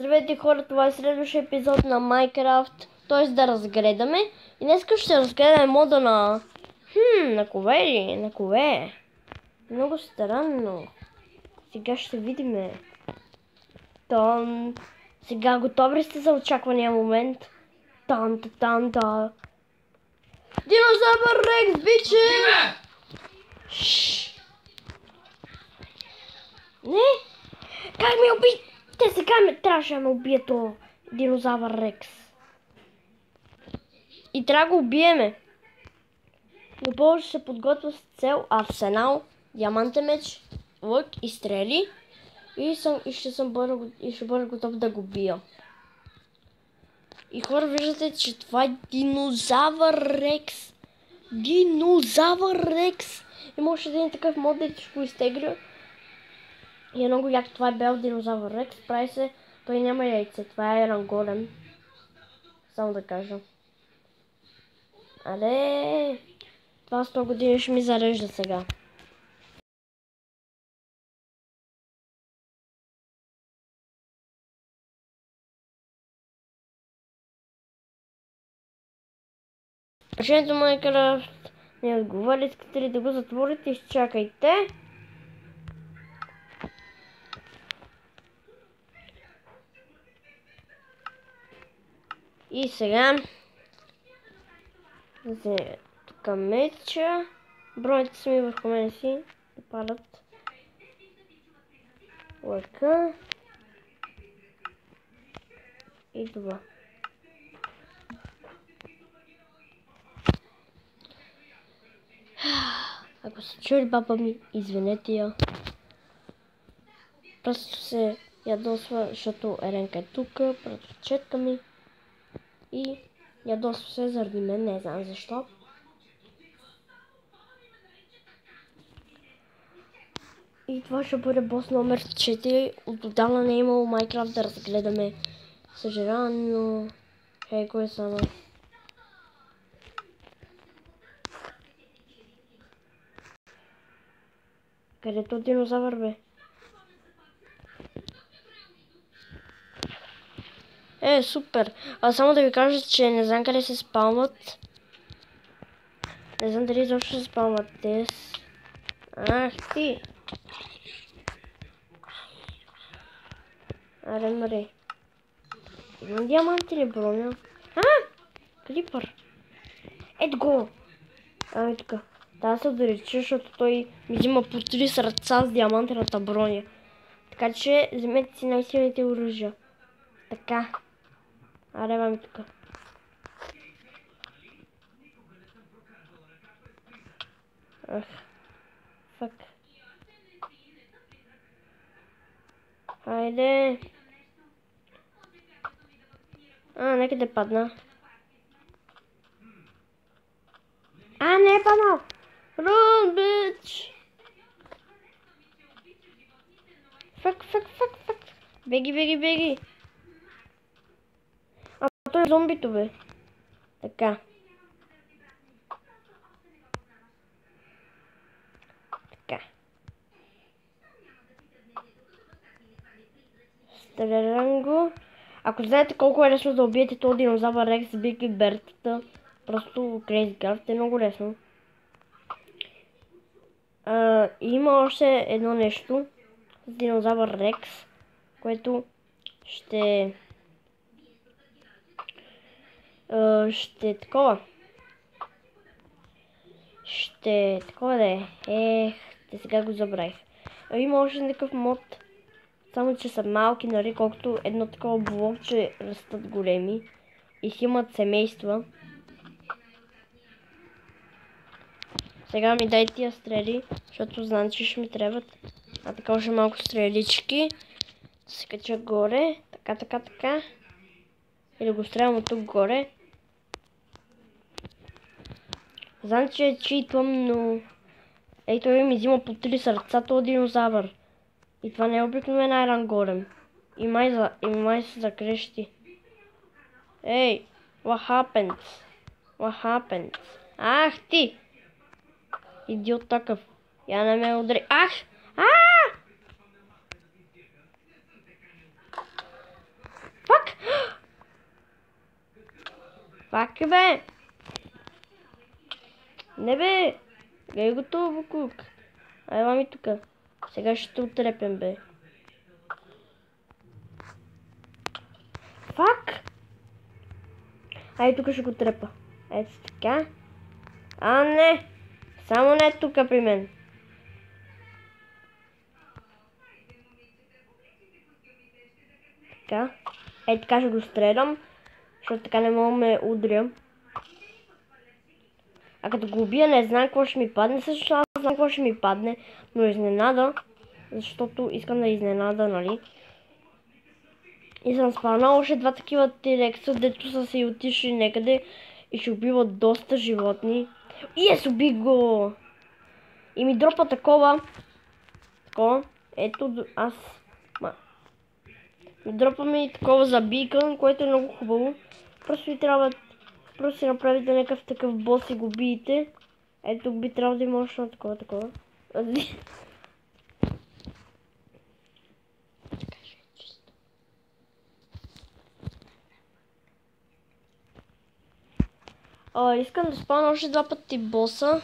Здравейте хора, това е следващия епизод на Minecraft, т.е. да разгледаме. И днес ще разгледаме мода на... на кое? На кое? Много странно. Сега ще видим. Сега готови ли сте за очаквания момент? Та. Динозавър Рекс, биче! Не? Как ме уби? Те сега трябваше да ме убие то динозавър Рекс. И трябва да го убиеме. Но повече се подготвя с цел арсенал, диамантен меч, лък и стрели. И ще бъда готов да го бия. И хора, виждате, че това е динозавър Рекс. Динозавър Рекс! И може да е такъв мод, да ще го изтегля. И е много як, това е бел динозавър Рекс. Прави се, той няма яйце, това е ранголем. Само да кажа. Але, това 100 години ще ми зарежда сега. Решението Minecraft не отговаря, искате ли да го затворите, изчакайте. И сега тук меча, броните са ми върху мене си да падат. Лъка и това. Ако се чули баба ми, извинете я. Просто се ядосва, защото Еренка е тук, пред четка ми. И ядосва се заради мен, не знам защо. И това ще бъде бос номер 4. Отдавна не е имало Minecraft да разгледаме. Съжалявам, но... Хей, кой е само? Където динозавър бе? Супер! Само да ви кажа, че не знам къде се спалват. Не знам дали изобщо се спалват те. Ах ти! Аре, мре. Имам диамант или броня? Крипър! Ето го! Ами така. Да се отдалечи, защото той ми взима по 3 сърца с диамантената броня. Така че вземете си най-силните оръжия. Така. Аре, мами тук. Ах. Фак. Хайде. Нека да падна. Не е паднал. Run, bitch! Фак. Беги. Той е зомбито, бе. Така. Стрелям го. Ако знаете колко е лесно да убиете този динозавър Рекс с Биг и Бертата, просто Crazy Craft е много лесно. Има още едно нещо с динозавър Рекс, което ще такова да е. Те сега го забравих. Има още някакъв мод, само че са малки, нали, колкото едно такова блокче растат големи и си имат семейства. Сега ми дай тия стрели, защото знам, че ще ми трябват. Така още малко стрелички. Да се кача горе. Така. И да го стрелям от тук горе. Знам, че е читвам, но... той ми взима по 3 сърца, този динозавър. И това не е обикновен айран голем. И май се закрещи. What happened? Ах ти! Идиот такъв. Я не ме удари. Пак бе! Не бе! Гледай го това буклук. Ай, мами тука. Сега ще те отрепем, бе. Фак! Ай, тук ще го трепа. Ето така. А, не! Само не тука при мен. Така. Ей, така ще го стрелям, защото така не мога да ме удря. А като го убия, не знам какво ще ми падне. Също аз знам какво ще ми падне, но изненада, защото искам да изненада, нали? И съм спалнал още два такива тирекса, дето са си отишли некъде и ще убиват доста животни. И уби го! И ми дропа такова. Такова. Ето, аз... Дропа ми такова за бикън, което е много хубаво. Просто ви трябва... Просто си направите някакъв такъв бос и го биете. Ето би трябвало да има още на такова. Искам да спавна още два пъти боса.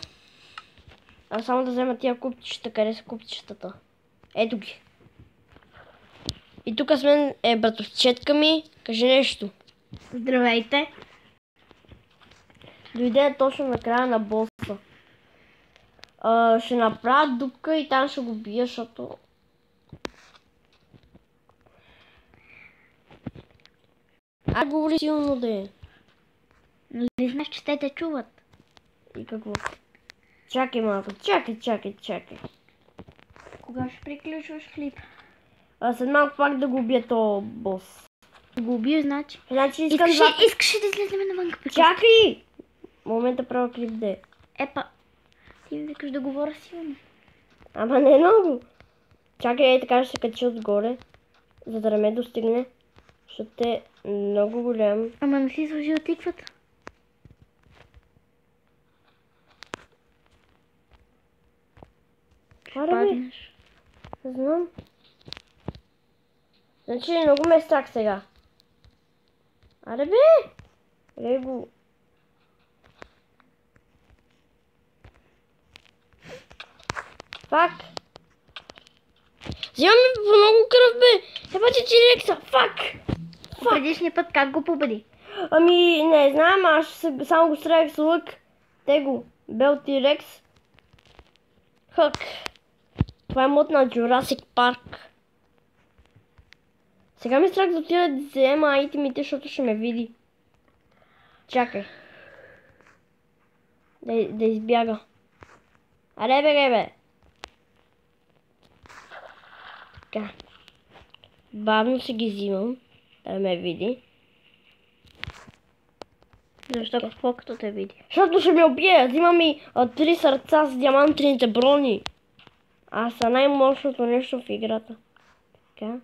А само да взема тия купчета. Къде са купчетата? Ето ги. И тук с мен е братовчетка ми. Кажи нещо. Здравейте. Дойде точно на края на боса. Ще направя дупка и там ще го бия, защото... говори силно да е. Нали знаеш, че те чуват? И какво? Чакай малко, чакай. Кога ще приключваш клип? След малко пак да го убия този бос. Го убил, значи. Значи Искаш да излезем навън? Чакай! Момента правя клип де. Епа, ти ми викаш да говоря силно. Ама не много. Чакай, така ще се качи отгоре, за да не ме достигне, защото е много голям. Ама не си сложил тиквата. Паднеш. Не знам. Значи много ме е страх сега. Аре бе! Его. Фак! Взимам ми по много кръв, бе! Еба ти тирекса! Фак! Предишния път как го победи? Ами, не знам, аз само го стрелях с лък. Tego, Бел Тирекс. Хък. Това е мод на Jurassic Park. Сега ми страх да отида да взема айтемите, защото ще ме види. Чакай. Да избяга. Аре бе. Така. Бавно се ги взимам. Да ме види. Защо какво като те види? Защото ще ме убие. Взимам ми 3 сърца с диамантените брони. Аз са най-мощното нещо в играта. Така.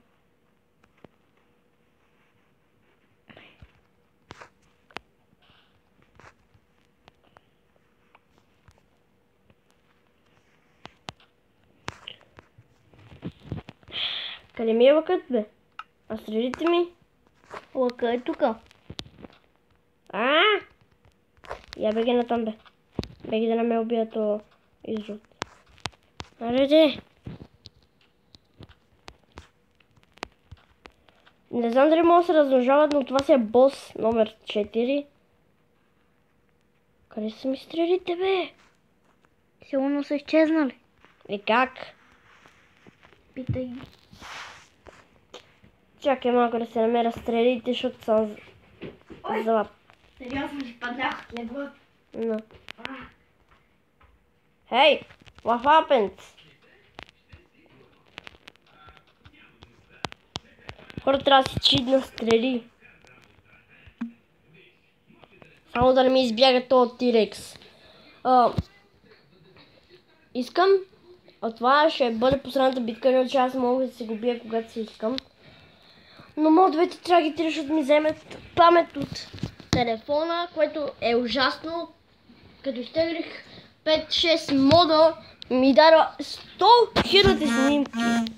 Къде ми е лъкът, бе? А стрелите ми? Лъка е тука. Я беги натам, бе. Беги да не ме убия то изжут. Аре. Не знам дали могат да се размножават, но това си е бос номер 4. Къде са ми стрелите, бе? Сигурно са изчезнали. И как? Питай ги. Чакай малко да се намеря стрелите, защото съм злап. Сериозно ли паднах от леглото? No. Hey, what happened? Хора, трябва да си чидна стрели. Само да не ми избяга този Тирекс. Искам. Това ще бъде последната битка, иначе аз мога да се го бия когато си искам. Но модовете трябва да ги трия, защото ми вземат памет от телефона, което е ужасно. Като изтеглих 5-6 мода, ми дава 100 000 снимки.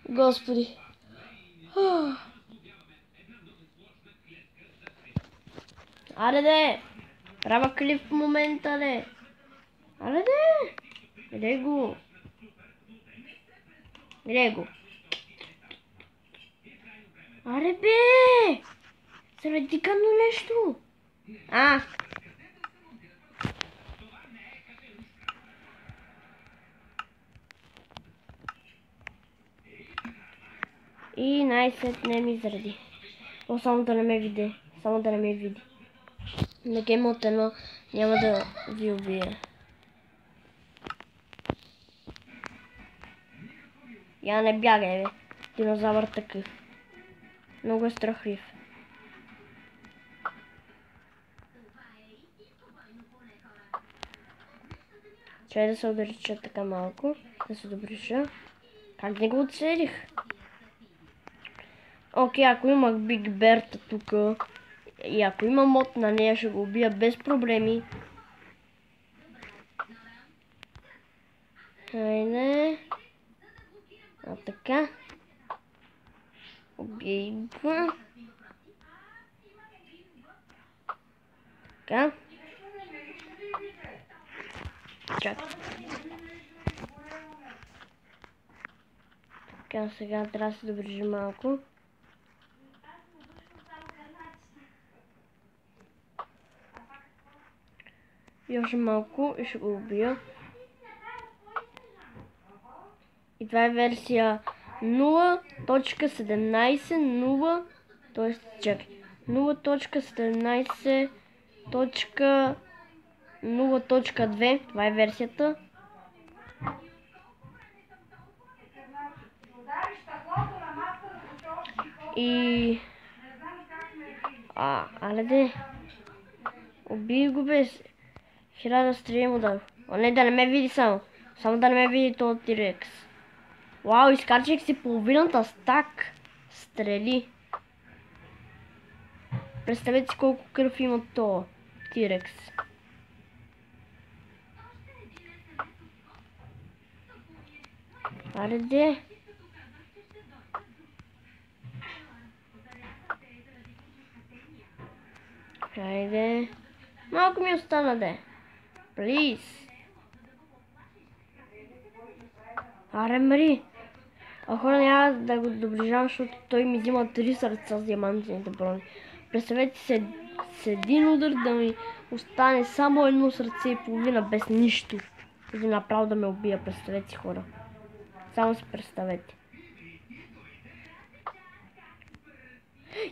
Господи. Аре де! Правя клип в момента, де! Аре де! Къде го? Къде го? Аре бе! Заради кано нещо! И най-сетне ми заради. О, само да не ме види. Само да не ме види. На Game от 1 няма да ви убие. Я не бягай, бе. Динозавър такъв. Много е страхлив. Чай да се удалеча така малко. Да се добриша. Как не го оцелих? Окей, ако имах Биг Берта тук и ако има мод на нея, ще го убия без проблеми. Хайде. Така. Убей го. Така. Чакай. Така, сега трябва да се добрижи малко. И още малко и ще го убия. И това е версия 0.17.0, т.е. чакай, 0.17.0.2, това е версията. И... але де, убий го без 1000 стрели му дадох. О, не, да не ме види само да не ме види този Тирекс. Вау, изкарчих си половината стак стрели. Представете си колко кръв има този Тирекс. Аре де. Хайде. Малко ми остана де. Плиз. Аре Мари. Хора, няма да го доближавам, защото той ми взима 3 сърца с диамантените брони. Представете се, с един удар да ми остане само едно сърце и половина без нищо. И направо да ме убия, представете си, хора. Само си представете.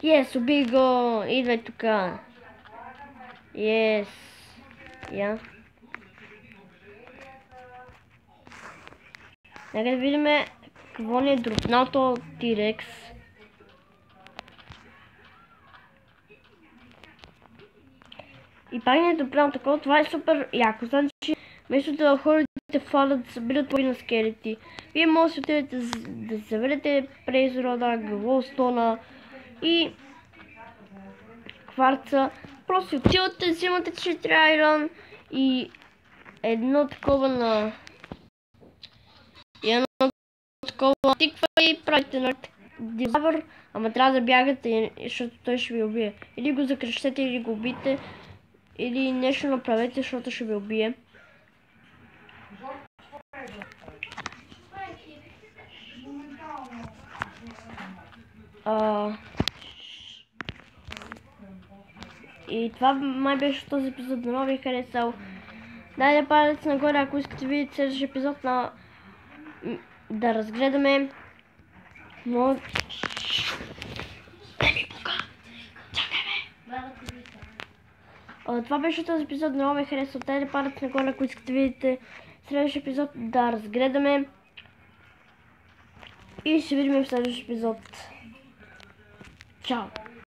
Yes, убий го! Идвай тука! Yes! Я. Нека да видим какво ни е дропнал то Тирекс. И пак ни е дропнал такова, това е супер яко. Значи, вместо да ходите фалът да събират половина скелети, вие може да отидете да заведете презрода, глоустона и кварца. Просто отивате, взимате 4 айрон и едно такова на... И едно такова тиква и правите на динозавър, ама трябва да бягате, защото той ще ви убие. Или го закръщете, или го убите, или нещо направете, защото ще ви убие. И това май беше този епизод, много ви е харесал. Дайте палец нагоре, ако искате да видите следващия епизод на... да разгледаме. Но... Това беше този епизод, много ви е харесал. Дайте палец нагоре, ако искате да видите следващия епизод, да разгледаме. И ще видим в следващия епизод. Чао!